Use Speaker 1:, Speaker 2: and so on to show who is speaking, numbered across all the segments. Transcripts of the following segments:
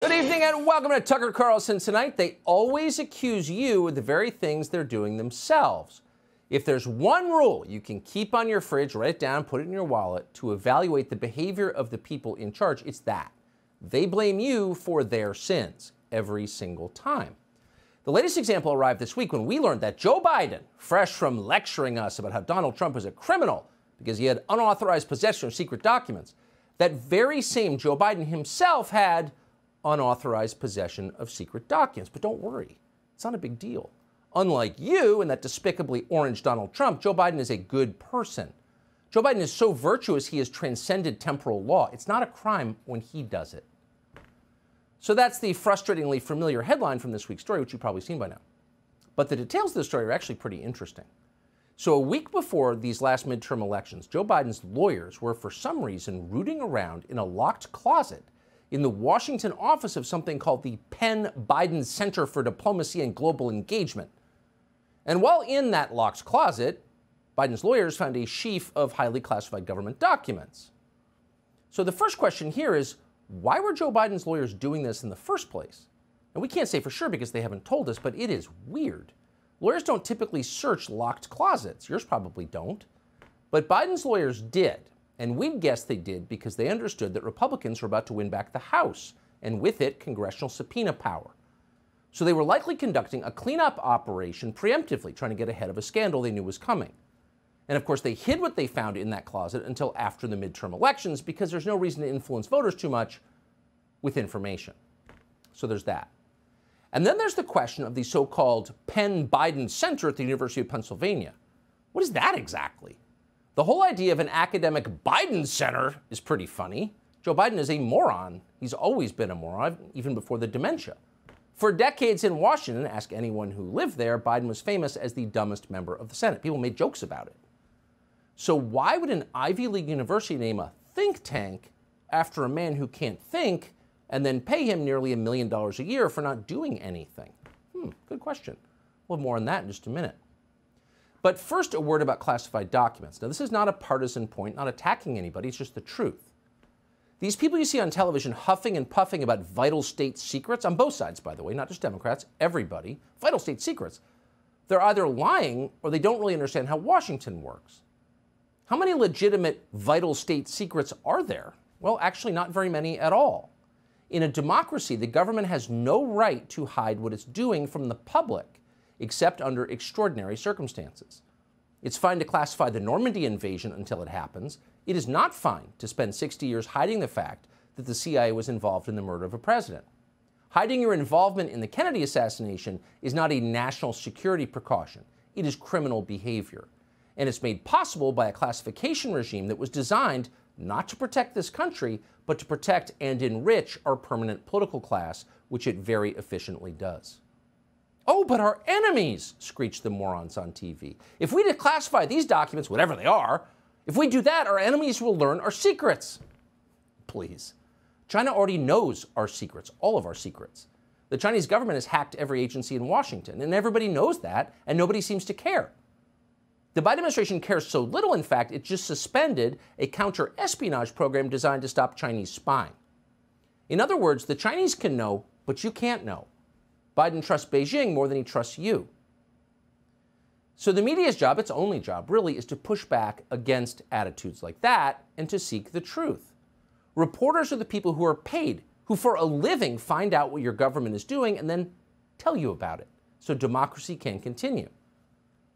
Speaker 1: Good evening and welcome to Tucker Carlson Tonight. They always accuse you of the very things they're doing themselves. If there's one rule you can keep on your fridge, write it down, put it in your wallet to evaluate the behavior of the people in charge, it's that. They blame you for their sins every single time. The latest example arrived this week when we learned that Joe Biden, fresh from lecturing us about how Donald Trump is a criminal because he had unauthorized possession of secret documents, that very same Joe Biden himself had unauthorized possession of secret documents. But don't worry, it's not a big deal. Unlike you and that despicably orange Donald Trump, Joe Biden is a good person. Joe Biden is so virtuous he has transcended temporal law. It's not a crime when he does it. So that's the frustratingly familiar headline from this week's story, which you've probably seen by now. But the details of the story are actually pretty interesting. So a week before these last midterm elections, Joe Biden's lawyers were for some reason rooting around in a locked closet in the Washington office of something called the Penn Biden Center for Diplomacy and Global Engagement. And while in that locked closet, Biden's lawyers found a sheaf of highly classified government documents. So the first question here is, why were Joe Biden's lawyers doing this in the first place? And we can't say for sure because they haven't told us, but it is weird. Lawyers don't typically search locked closets. Yours probably don't. But Biden's lawyers did. And we'd guess they did because they understood that Republicans were about to win back the House, and with it, congressional subpoena power. So they were likely conducting a cleanup operation preemptively, trying to get ahead of a scandal they knew was coming. And of course, they hid what they found in that closet until after the midterm elections because there's no reason to influence voters too much with information. So there's that. And then there's the question of the so-called Penn Biden Center at the University of Pennsylvania. What is that exactly? The whole idea of an academic Biden Center is pretty funny. Joe Biden is a moron. He's always been a moron, even before the dementia. For decades in Washington, ask anyone who lived there, Biden was famous as the dumbest member of the Senate. People made jokes about it. So why would an Ivy League university name a think tank after a man who can't think and then pay him nearly $1 million a year for not doing anything? Good question. We'll have more on that in just a minute. But first, a word about classified documents. Now, this is not a partisan point, not attacking anybody, it's just the truth. These people you see on television huffing and puffing about vital state secrets, on both sides, by the way, not just Democrats, everybody, vital state secrets, they're either lying or they don't really understand how Washington works. How many legitimate vital state secrets are there? Well, actually, not very many at all. In a democracy, the government has no right to hide what it's doing from the public, except under extraordinary circumstances. It's fine to classify the Normandy invasion until it happens. It is not fine to spend 60 years hiding the fact that the CIA was involved in the murder of a president. Hiding your involvement in the Kennedy assassination is not a national security precaution. It is criminal behavior. And it's made possible by a classification regime that was designed not to protect this country, but to protect and enrich our permanent political class, which it very efficiently does. Oh, but our enemies, screeched the morons on TV. If we declassify these documents, whatever they are, if we do that, our enemies will learn our secrets. Please. China already knows our secrets, all of our secrets. The Chinese government has hacked every agency in Washington, and everybody knows that, and nobody seems to care. The Biden administration cares so little, in fact, it just suspended a counter-espionage program designed to stop Chinese spying. In other words, the Chinese can know, but you can't know. Biden trusts Beijing more than he trusts you. So the media's job, its only job, really, is to push back against attitudes like that and to seek the truth. Reporters are the people who are paid, who for a living find out what your government is doing and then tell you about it, so democracy can continue.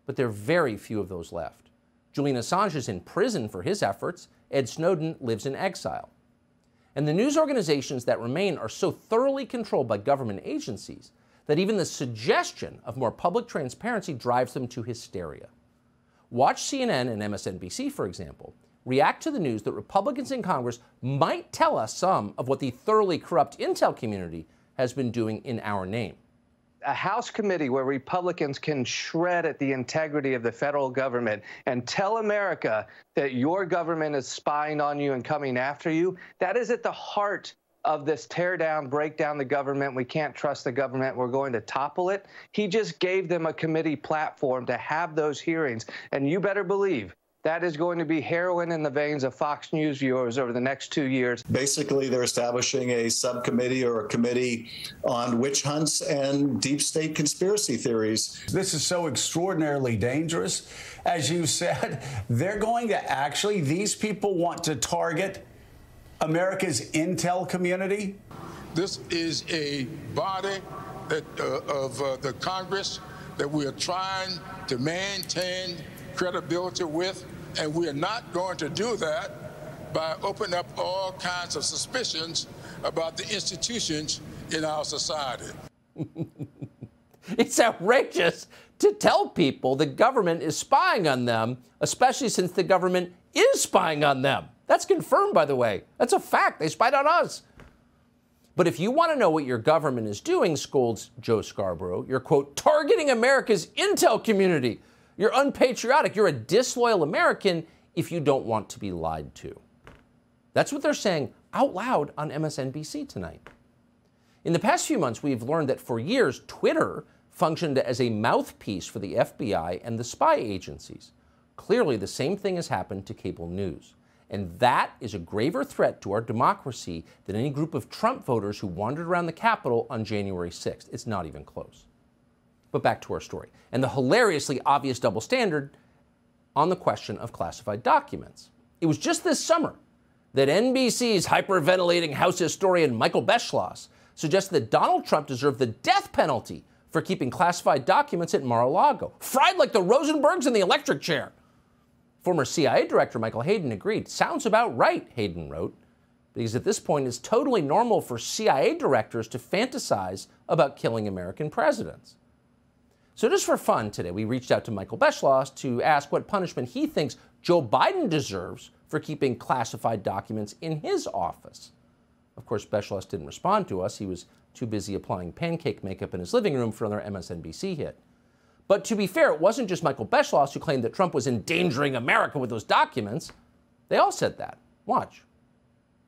Speaker 1: But there are very few of those left. Julian Assange is in prison for his efforts. Ed Snowden lives in exile. And the news organizations that remain are so thoroughly controlled by government agencies that even the suggestion of more public transparency drives them to hysteria. Watch CNN and MSNBC, for example, react to the news that Republicans in Congress might tell us some of what the thoroughly corrupt intel community has been doing in our name.
Speaker 2: A House committee where Republicans can shred at the integrity of the federal government and tell America that your government is spying on you and coming after you, that is at the heart of this tear down, break down the government. We can't trust the government. We're going to topple it. He just gave them a committee platform to have those hearings. And you better believe that is going to be heroin in the veins of Fox News viewers over the next 2 years.
Speaker 3: Basically, they're establishing a subcommittee or a committee on witch hunts and deep state conspiracy theories.
Speaker 4: This is so extraordinarily dangerous. As you said, they're going to actually, these people want to target America's intel community.
Speaker 5: This is a body that, of the Congress that we are trying to maintain credibility with, and we are not going to do that by opening up all kinds of suspicions about the institutions in our society.
Speaker 1: It's outrageous to tell people the government is spying on them, especially since the government is spying on them. That's confirmed, by the way. That's a fact. They spied on us. But if you want to know what your government is doing, scolds Joe Scarborough, you're, quote, targeting America's intel community. You're unpatriotic. You're a disloyal American if you don't want to be lied to. That's what they're saying out loud on MSNBC tonight. In the past few months, we've learned that for years, Twitter functioned as a mouthpiece for the FBI and the spy agencies. Clearly, the same thing has happened to cable news. And that is a graver threat to our democracy than any group of Trump voters who wandered around the Capitol on January 6th. It's not even close. But back to our story and the hilariously obvious double standard on the question of classified documents. It was just this summer that NBC's hyperventilating House historian Michael Beschloss suggested that Donald Trump deserved the death penalty for keeping classified documents at Mar-a-Lago, fried like the Rosenbergs in the electric chair. Former CIA Director Michael Hayden agreed. Sounds about right, Hayden wrote, because at this point it's totally normal for CIA directors to fantasize about killing American presidents. So just for fun today, we reached out to Michael Beschloss to ask what punishment he thinks Joe Biden deserves for keeping classified documents in his office. Of course, Beschloss didn't respond to us. He was too busy applying pancake makeup in his living room for another MSNBC hit. But to be fair, it wasn't just Michael Beschloss who claimed that Trump was endangering America with those documents. They all said that. Watch.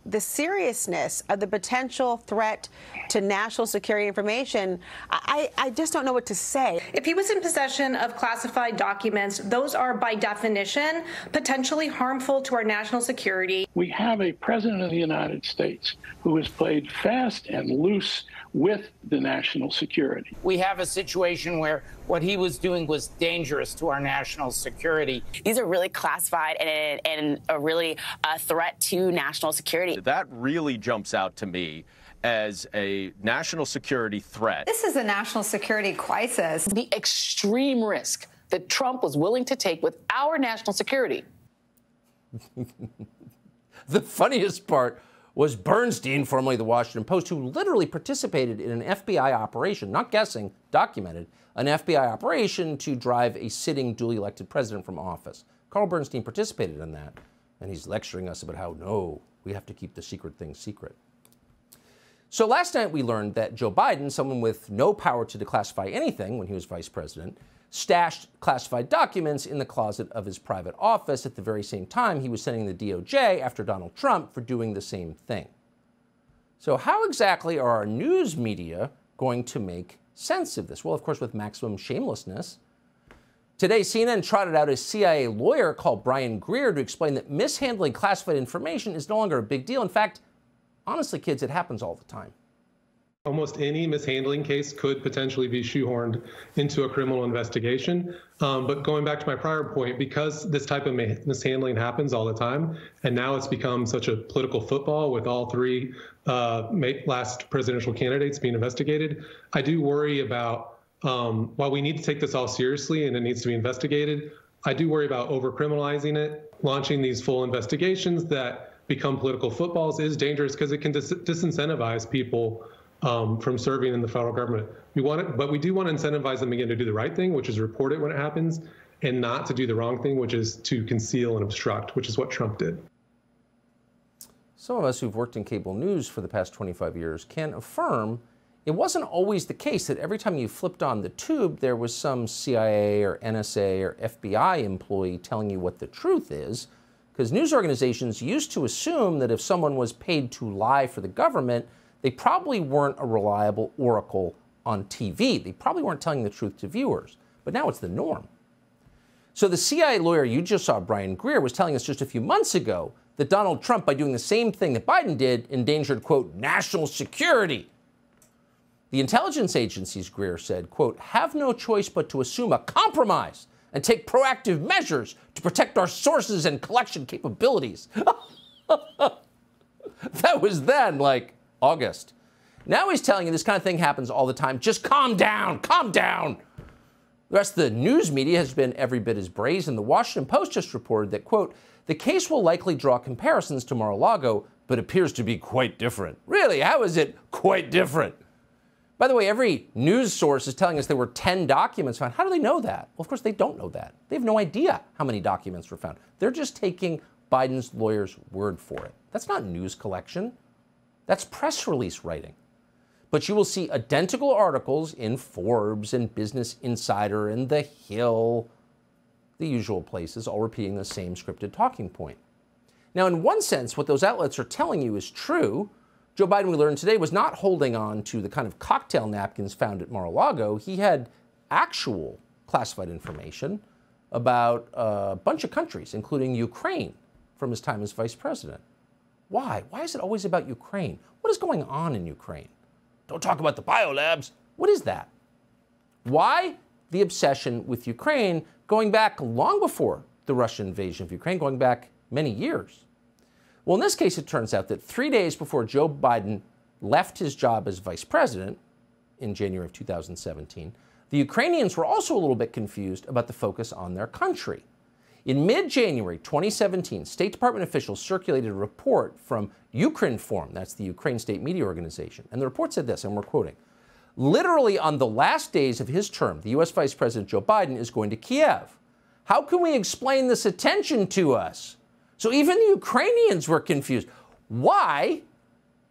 Speaker 6: The seriousness of the potential threat to national security information, I just don't know what to say.
Speaker 7: If he was in possession of classified documents, those are by definition potentially harmful to our national security.
Speaker 8: We have a president of the United States who has played fast and loose with the national security.
Speaker 9: We have a situation where what he was doing was dangerous to our national security.
Speaker 10: These are really classified and a really threat to national security.
Speaker 11: That really jumps out to me as a national security threat.
Speaker 12: This is a national security crisis.
Speaker 13: The extreme risk that Trump was willing to take with our national security.
Speaker 1: The funniest part was Bernstein, formerly the Washington Post, who literally participated in an FBI operation, not guessing, documented, an FBI operation to drive a sitting duly elected president from office. Carl Bernstein participated in that, and he's lecturing us about how, no, we have to keep the secret things secret. So last night we learned that Joe Biden, someone with no power to declassify anything when he was vice president, stashed classified documents in the closet of his private office at the very same time he was sending the DOJ after Donald Trump for doing the same thing. So how exactly are our news media going to make sense of this? Well, of course, with maximum shamelessness. Today, CNN trotted out a CIA lawyer called Brian Greer to explain that mishandling classified information is no longer a big deal. In fact, honestly, kids, it happens all the time.
Speaker 14: Almost any mishandling case could potentially be shoehorned into a criminal investigation. But going back to my prior point, because this type of mishandling happens all the time, and now it's become such a political football with all three last presidential candidates being investigated, I do worry about, while we need to take this all seriously and it needs to be investigated, I do worry about over-criminalizing it. Launching these full investigations that become political footballs is dangerous because it can disincentivize people from serving in the federal government. But we do want to incentivize them again to do the right thing, which is report it when it happens, and not to do the wrong thing, which is to conceal and obstruct, which is what Trump did.
Speaker 1: Some of us who've worked in cable news for the past 25 years can affirm it wasn't always the case that every time you flipped on the tube, there was some CIA or NSA or FBI employee telling you what the truth is, because news organizations used to assume that if someone was paid to lie for the government, they probably weren't a reliable oracle on TV. They probably weren't telling the truth to viewers. But now it's the norm. So the CIA lawyer you just saw, Brian Greer, was telling us just a few months ago that Donald Trump, by doing the same thing that Biden did, endangered, quote, national security. The intelligence agencies, Greer said, quote, have no choice but to assume a compromise and take proactive measures to protect our sources and collection capabilities. That was then, like, August. Now he's telling you this kind of thing happens all the time. Just calm down, calm down. The rest of the news media has been every bit as brazen. The Washington Post just reported that, quote, the case will likely draw comparisons to Mar-a-Lago, but appears to be quite different. Really, how is it quite different? By the way, every news source is telling us there were 10 documents found. How do they know that? Well, of course, they don't know that. They have no idea how many documents were found. They're just taking Biden's lawyer's word for it. That's not news collection. That's press release writing. But you will see identical articles in Forbes and Business Insider and The Hill, the usual places, all repeating the same scripted talking point. Now, in one sense, what those outlets are telling you is true. Joe Biden, we learned today, was not holding on to the kind of cocktail napkins found at Mar-a-Lago. He had actual classified information about a bunch of countries, including Ukraine, from his time as vice president. Why? Why is it always about Ukraine? What is going on in Ukraine? Don't talk about the biolabs. What is that? Why the obsession with Ukraine going back long before the Russian invasion of Ukraine, going back many years? Well, in this case, it turns out that 3 days before Joe Biden left his job as vice president in January of 2017, the Ukrainians were also a little bit confused about the focus on their country. In mid-January 2017, State Department officials circulated a report from Ukrinform, that's the Ukraine state media organization, and the report said this, and we're quoting, literally on the last days of his term, the U.S. Vice President Joe Biden is going to Kiev. How can we explain this attention to us? So even the Ukrainians were confused. Why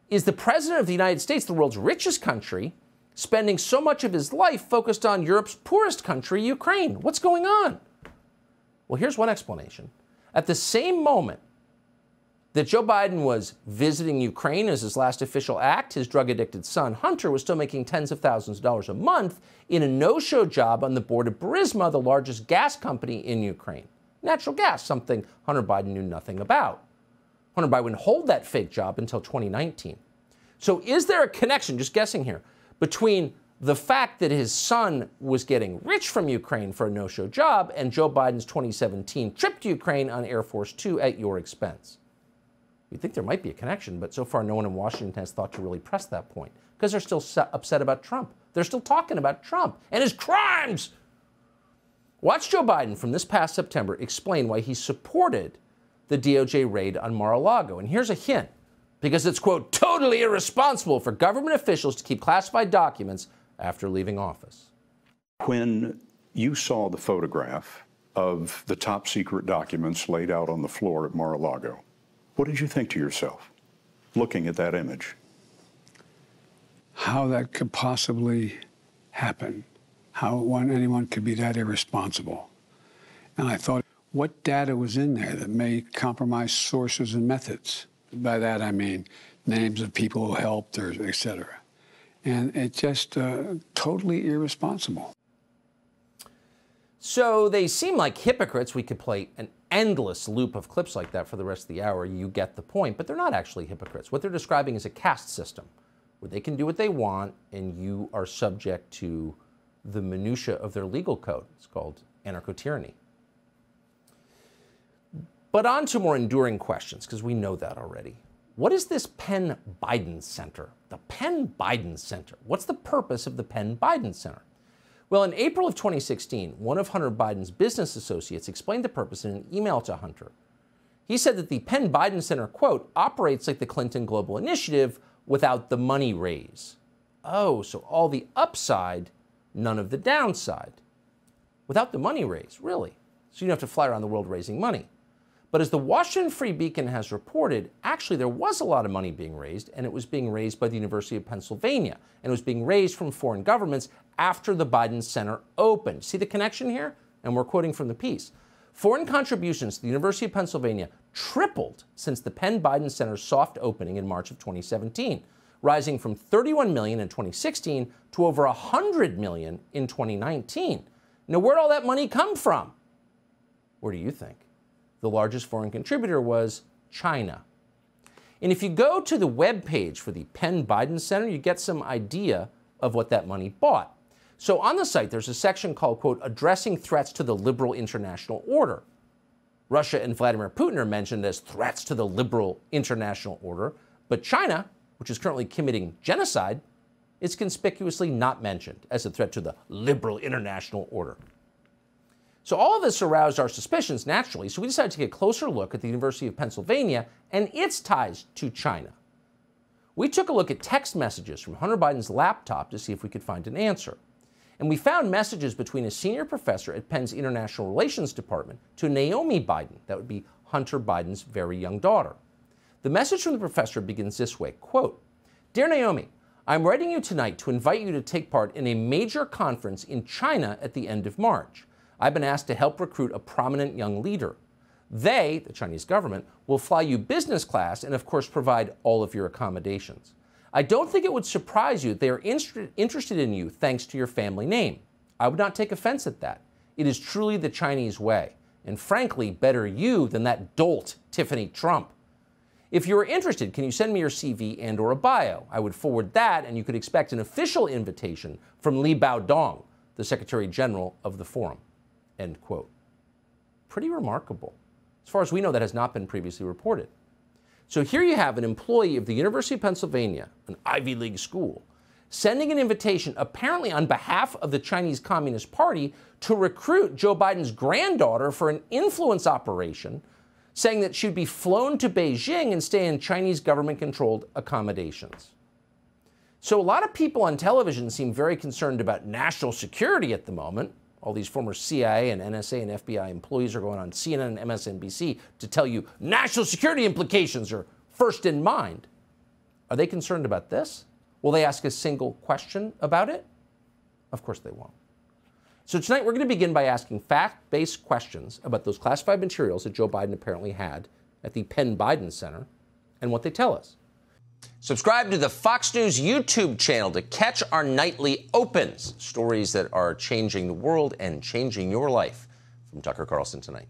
Speaker 1: is the President of the United States, the world's richest country, spending so much of his life focused on Europe's poorest country, Ukraine? What's going on? Well, here's one explanation. At the same moment that Joe Biden was visiting Ukraine as his last official act, his drug-addicted son, Hunter, was still making tens of thousands of dollars a month in a no-show job on the board of Burisma, the largest gas company in Ukraine. Natural gas, something Hunter Biden knew nothing about. Hunter Biden would hold that fake job until 2019. So is there a connection, just guessing here, between the fact that his son was getting rich from Ukraine for a no-show job and Joe Biden's 2017 trip to Ukraine on Air Force Two at your expense? You'd think there might be a connection, but so far no one in Washington has thought to really press that point because they're still upset about Trump. They're still talking about Trump and his crimes. Watch Joe Biden from this past September explain why he supported the DOJ raid on Mar-a-Lago. And here's a hint, because it's, quote, totally irresponsible for government officials to keep classified documents after leaving office.
Speaker 15: When you saw the photograph of the top secret documents laid out on the floor at Mar-a-Lago, what did you think to yourself, looking at that image?
Speaker 16: How that could possibly happen, how anyone could be that irresponsible. And I thought, what data was in there that may compromise sources and methods? By that I mean names of people who helped, or et cetera. And it's just totally irresponsible.
Speaker 1: So they seem like hypocrites. We could play an endless loop of clips like that for the rest of the hour. You get the point. But they're not actually hypocrites. What they're describing is a caste system where they can do what they want and you are subject to the minutia of their legal code. It's called anarcho-tyranny. But on to more enduring questions, because we know that already. What is this Penn Biden Center? The Penn Biden Center. What's the purpose of the Penn Biden Center? Well, in April of 2016, one of Hunter Biden's business associates explained the purpose in an email to Hunter. He said that the Penn Biden Center, quote, operates like the Clinton Global Initiative without the money raise. Oh, so all the upside, none of the downside. Without the money raise, really. So you don't have to fly around the world raising money. But as the Washington Free Beacon has reported, actually there was a lot of money being raised, and it was being raised by the University of Pennsylvania, and it was being raised from foreign governments after the Biden Center opened. See the connection here? And we're quoting from the piece. Foreign contributions to the University of Pennsylvania tripled since the Penn Biden Center's soft opening in March of 2017, rising from $31 million in 2016 to over $100 million in 2019. Now, where'd all that money come from? Where do you think? The largest foreign contributor was China. And if you go to the webpage for the Penn Biden Center, you get some idea of what that money bought. So on the site, there's a section called, quote, addressing threats to the liberal international order. Russia and Vladimir Putin are mentioned as threats to the liberal international order, but China, which is currently committing genocide, is conspicuously not mentioned as a threat to the liberal international order. So all of this aroused our suspicions naturally, so we decided to take a closer look at the University of Pennsylvania and its ties to China. We took a look at text messages from Hunter Biden's laptop to see if we could find an answer. And we found messages between a senior professor at Penn's International Relations Department to Naomi Biden, that would be Hunter Biden's very young daughter. The message from the professor begins this way, quote, Dear Naomi, I'm writing you tonight to invite you to take part in a major conference in China at the end of March. I've been asked to help recruit a prominent young leader. They, the Chinese government, will fly you business class and, of course, provide all of your accommodations. I don't think it would surprise you that they are interested in you thanks to your family name. I would not take offense at that. It is truly the Chinese way. And frankly, better you than that dolt, Tiffany Trump. If you are interested, can you send me your CV and or a bio? I would forward that, and you could expect an official invitation from Li Baodong, the Secretary General of the Forum. End quote. Pretty remarkable. As far as we know, that has not been previously reported. So here you have an employee of the University of Pennsylvania, an Ivy League school, sending an invitation apparently on behalf of the Chinese Communist Party to recruit Joe Biden's granddaughter for an influence operation, saying that she'd be flown to Beijing and stay in Chinese government-controlled accommodations. So a lot of people on television seem very concerned about national security at the moment. All these former CIA and NSA and FBI employees are going on CNN and MSNBC to tell you national security implications are first in mind. Are they concerned about this? Will they ask a single question about it? Of course they won't. So tonight we're going to begin by asking fact-based questions about those classified materials that Joe Biden apparently had at the Penn Biden Center and what they tell us. Subscribe to the Fox News YouTube channel to catch our nightly opens, stories that are changing the world and changing your life. From Tucker Carlson Tonight.